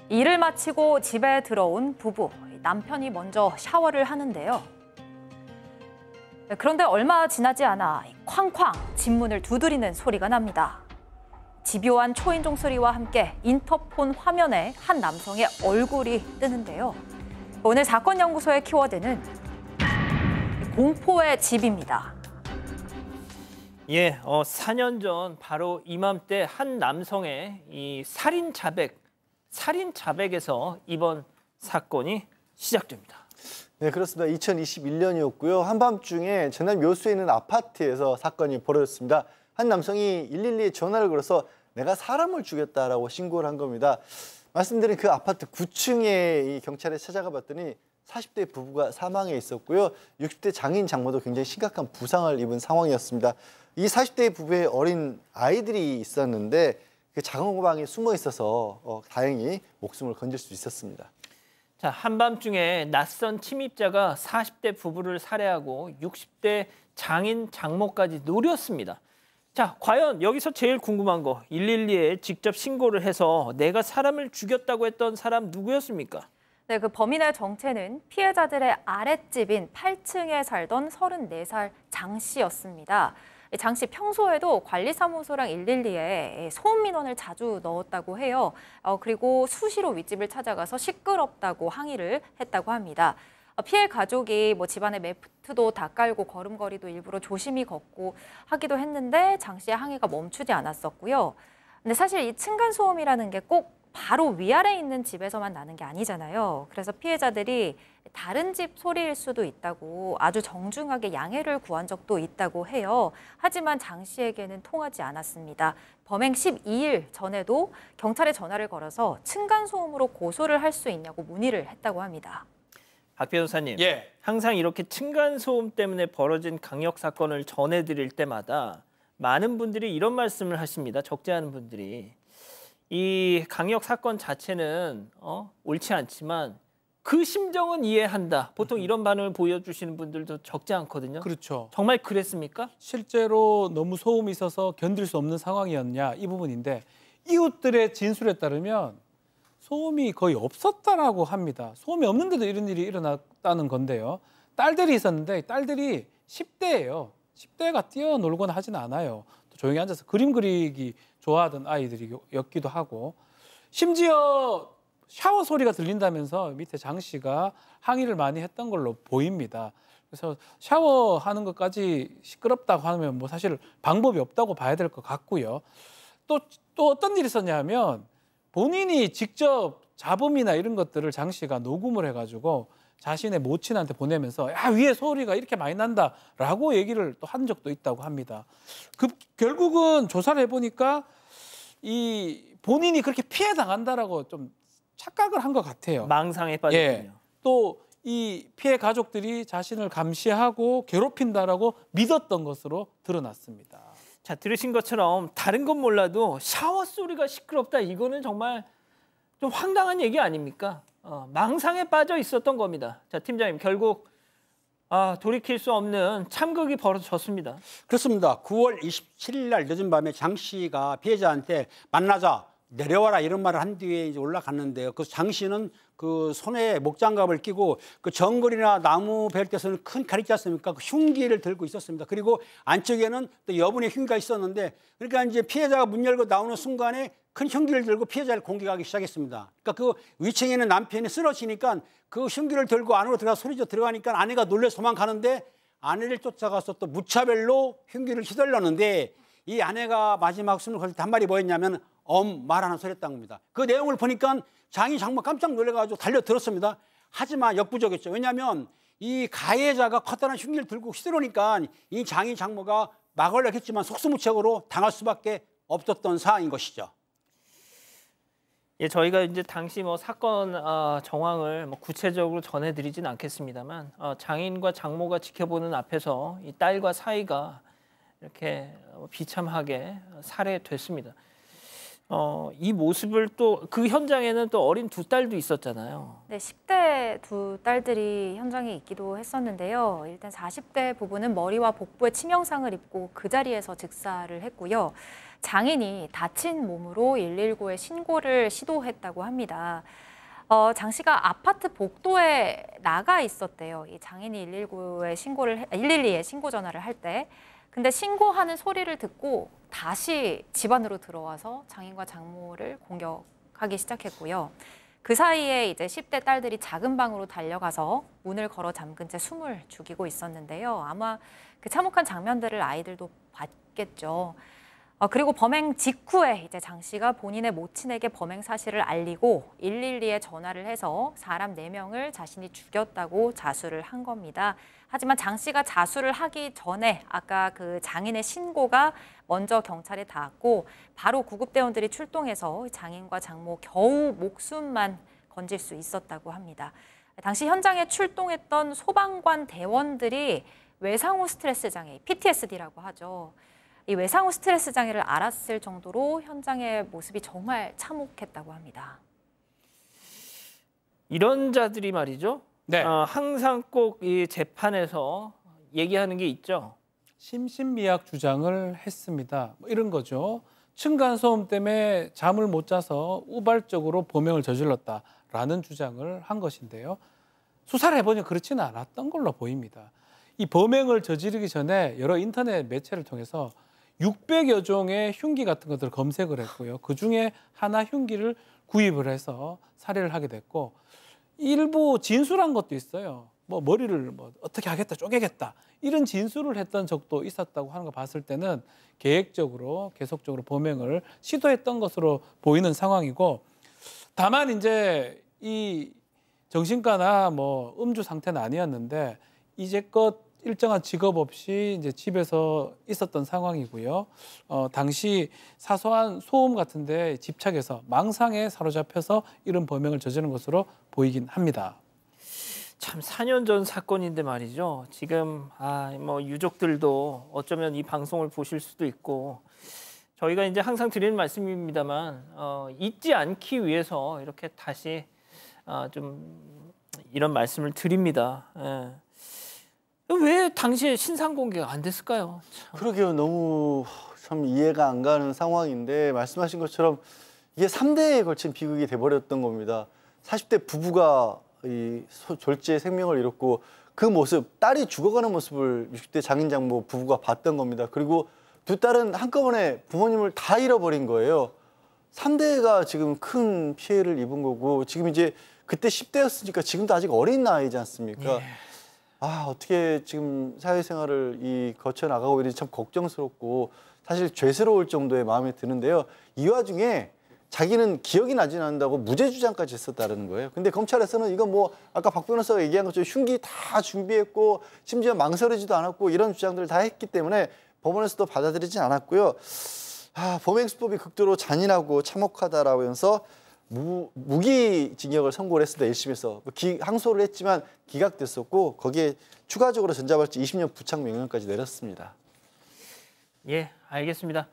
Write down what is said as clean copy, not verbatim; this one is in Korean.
일을 마치고 집에 들어온 부부. 남편이 먼저 샤워를 하는데요. 그런데 얼마 지나지 않아 쾅쾅 집문을 두드리는 소리가 납니다. 집요한 초인종 소리와 함께 인터폰 화면에 한 남성의 얼굴이 뜨는데요. 오늘 사건 연구소의 키워드는 공포의 집입니다. 4년 전 바로 이맘때 한 남성의 이 살인 자백에서 이번 사건이 시작됩니다. 네, 그렇습니다. 2021년이었고요. 한밤중에 전남 여수에 있는 아파트에서 사건이 벌어졌습니다. 한 남성이 112에 전화를 걸어서 내가 사람을 죽였다라고 신고를 한 겁니다. 말씀드린 그 아파트 9층에 이 경찰에 찾아가 봤더니 40대 부부가 사망해 있었고요. 60대 장인 장모도 굉장히 심각한 부상을 입은 상황이었습니다. 이 40대 부부의 어린 아이들이 있었는데 그 작업방에 숨어 있어서 다행히 목숨을 건질 수 있었습니다. 자, 한밤중에 낯선 침입자가 40대 부부를 살해하고 60대 장인 장모까지 노렸습니다. 자, 과연 여기서 제일 궁금한 거 112에 직접 신고를 해서 내가 사람을 죽였다고 했던 사람 누구였습니까? 네, 그 범인의 정체는 피해자들의 아랫집인 8층에 살던 34살 장 씨였습니다. 장 씨 평소에도 관리사무소랑 112에 소음 민원을 자주 넣었다고 해요. 그리고 수시로 윗집을 찾아가서 시끄럽다고 항의를 했다고 합니다. 피해 가족이 집안에 매트도 다 깔고 걸음걸이도 일부러 조심히 걷고 하기도 했는데 장 씨의 항의가 멈추지 않았었고요. 근데 사실 이 층간소음이라는 게 꼭 바로 위아래에 있는 집에서만 나는 게 아니잖아요. 그래서 피해자들이 다른 집 소리일 수도 있다고 아주 정중하게 양해를 구한 적도 있다고 해요. 하지만 장 씨에게는 통하지 않았습니다. 범행 12일 전에도 경찰에 전화를 걸어서 층간소음으로 고소를 할 수 있냐고 문의를 했다고 합니다. 박 변호사님, 항상 이렇게 층간소음 때문에 벌어진 강력 사건을 전해드릴 때마다 많은 분들이 이런 말씀을 하십니다. 적지 않은 분들이. 이 강력 사건 자체는 옳지 않지만 그 심정은 이해한다. 보통 이런 반응을 보여주시는 분들도 적지 않거든요. 그렇죠. 정말 그랬습니까? 실제로 너무 소음이 있어서 견딜 수 없는 상황이었냐 이 부분인데 이웃들의 진술에 따르면 소음이 거의 없었다라고 합니다. 소음이 없는데도 이런 일이 일어났다는 건데요. 딸들이 있었는데 딸들이 10대예요. 10대가 뛰어놀거나 하지는 않아요. 또 조용히 앉아서 그림 그리기 좋아하던 아이들이었기도 하고 심지어 샤워 소리가 들린다면서 밑에 장 씨가 항의를 많이 했던 걸로 보입니다. 그래서 샤워하는 것까지 시끄럽다고 하면 사실 방법이 없다고 봐야 될 것 같고요. 또 어떤 일이 있었냐면 본인이 직접 잡음이나 이런 것들을 장 씨가 녹음을 해가지고 자신의 모친한테 보내면서 야, 위에 소리가 이렇게 많이 난다라고 얘기를 또 한 적도 있다고 합니다. 결국은 조사를 해보니까 이 본인이 그렇게 피해 당한다라고 좀 착각을 한 것 같아요. 망상에 빠졌군요. 또 이 피해 가족들이 자신을 감시하고 괴롭힌다라고 믿었던 것으로 드러났습니다. 자, 들으신 것처럼 다른 건 몰라도 샤워 소리가 시끄럽다. 이거는 정말 좀 황당한 얘기 아닙니까? 망상에 빠져 있었던 겁니다. 자, 팀장님, 결국 돌이킬 수 없는 참극이 벌어졌습니다. 그렇습니다. 9월 27일 날 늦은 밤에 장 씨가 피해자한테 만나자, 내려와라 이런 말을 한 뒤에 이제 올라갔는데요. 그래서 장 씨는 그 손에 목장갑을 끼고 그 정글이나 나무 벨트에서는 큰 칼 있지 않습니까? 그 흉기를 들고 있었습니다. 그리고 안쪽에는 또 여분의 흉기가 있었는데 그러니까 이제 피해자가 문 열고 나오는 순간에 큰 흉기를 들고 피해자를 공격하기 시작했습니다. 그러니까 그 위층에 있는 남편이 쓰러지니까 그 흉기를 들고 안으로 들어가서 소리져 들어가니까 아내가 놀라서 도망가는데 아내를 쫓아가서 또 무차별로 흉기를 휘둘렀는데 이 아내가 마지막 숨을 거둘 때 한 말이 뭐였냐면 말하는 소리 했다는 겁니다. 그 내용을 보니까 장인 장모 깜짝 놀라가지고 달려들었습니다. 하지만 역부족이었죠. 왜냐하면 이 가해자가 커다란 흉기를 들고 휘두르니까 이 장인 장모가 막으려고 했지만 속수무책으로 당할 수밖에 없었던 상황인 것이죠. 저희가 이제 당시 사건 정황을 구체적으로 전해드리진 않겠습니다만 장인과 장모가 지켜보는 앞에서 이 딸과 사이가 이렇게 비참하게 살해됐습니다. 이 모습을 또 그 현장에는 또 어린 두 딸도 있었잖아요. 네, 10대 두 딸들이 현장에 있기도 했었는데요. 일단 40대 부부는 머리와 복부에 치명상을 입고 그 자리에서 즉사를 했고요. 장인이 다친 몸으로 119에 신고를 시도했다고 합니다. 장 씨가 아파트 복도에 나가 있었대요. 이 장인이 112에 신고 전화를 할 때. 근데 신고하는 소리를 듣고 다시 집 안으로 들어와서 장인과 장모를 공격하기 시작했고요. 그 사이에 이제 10대 딸들이 작은 방으로 달려가서 문을 걸어 잠근 채 숨을 죽이고 있었는데요. 아마 그 참혹한 장면들을 아이들도 봤겠죠. 그리고 범행 직후에 이제 장 씨가 본인의 모친에게 범행 사실을 알리고 112에 전화를 해서 사람 4명을 자신이 죽였다고 자수를 한 겁니다. 하지만 장 씨가 자수를 하기 전에 아까 그 장인의 신고가 먼저 경찰에 닿았고 바로 구급대원들이 출동해서 장인과 장모 겨우 목숨만 건질 수 있었다고 합니다. 당시 현장에 출동했던 소방관 대원들이 외상후 스트레스 장애, PTSD라고 하죠. 이 외상후 스트레스 장애를 앓았을 정도로 현장의 모습이 정말 참혹했다고 합니다. 이런 자들이 말이죠. 네. 항상 꼭 이 재판에서 얘기하는 게 있죠. 심신미약 주장을 했습니다. 뭐 이런 거죠. 층간소음 때문에 잠을 못 자서 우발적으로 범행을 저질렀다라는 주장을 한 것인데요. 수사를 해보니 그렇지는 않았던 걸로 보입니다. 이 범행을 저지르기 전에 여러 인터넷 매체를 통해서 600여 종의 흉기 같은 것들을 검색을 했고요. 그중에 하나 흉기를 구입을 해서 살해를 하게 됐고 일부 진술한 것도 있어요. 뭐 머리를 뭐 어떻게 하겠다, 쪼개겠다 이런 진술을 했던 적도 있었다고 하는 거 봤을 때는 계획적으로 계속적으로 범행을 시도했던 것으로 보이는 상황이고 다만 이제 이 정신과나 뭐 음주 상태는 아니었는데 이제껏 일정한 직업 없이 이제 집에서 있었던 상황이고요. 당시 사소한 소음 같은데 집착해서 망상에 사로잡혀서 이런 범행을 저지른 것으로 보이긴 합니다. 참 4년 전 사건인데 말이죠. 지금 뭐 유족들도 어쩌면 이 방송을 보실 수도 있고 저희가 이제 항상 드리는 말씀입니다만 잊지 않기 위해서 이렇게 다시 좀 이런 말씀을 드립니다. 예. 왜 당시에 신상 공개가 안 됐을까요? 참. 그러게요. 너무 참 이해가 안 가는 상황인데 말씀하신 것처럼 이게 3대에 걸친 비극이 돼버렸던 겁니다. 40대 부부가 이 졸지의 생명을 잃었고 그 모습, 딸이 죽어가는 모습을 60대 장인 장모 부부가 봤던 겁니다. 그리고 두 딸은 한꺼번에 부모님을 다 잃어버린 거예요. 3대가 지금 큰 피해를 입은 거고 지금 이제 그때 10대였으니까 지금도 아직 어린 나이지 않습니까? 예. 어떻게 지금 사회생활을 거쳐 나가고 있는지 참 걱정스럽고 사실 죄스러울 정도의 마음이 드는데요. 이 와중에 자기는 기억이 나지 않는다고 무죄 주장까지 했었다는 거예요. 근데 검찰에서는 이건 뭐 아까 박 변호사가 얘기한 것처럼 흉기 다 준비했고 심지어 망설이지도 않았고 이런 주장들을 다 했기 때문에 법원에서도 받아들이지 않았고요. 범행 수법이 극도로 잔인하고 참혹하다라고 해서 무기징역을 선고를 했습니다. 1심에서 항소를 했지만 기각됐었고 거기에 추가적으로 전자발찌 20년 부착 명령까지 내렸습니다. 예, 알겠습니다.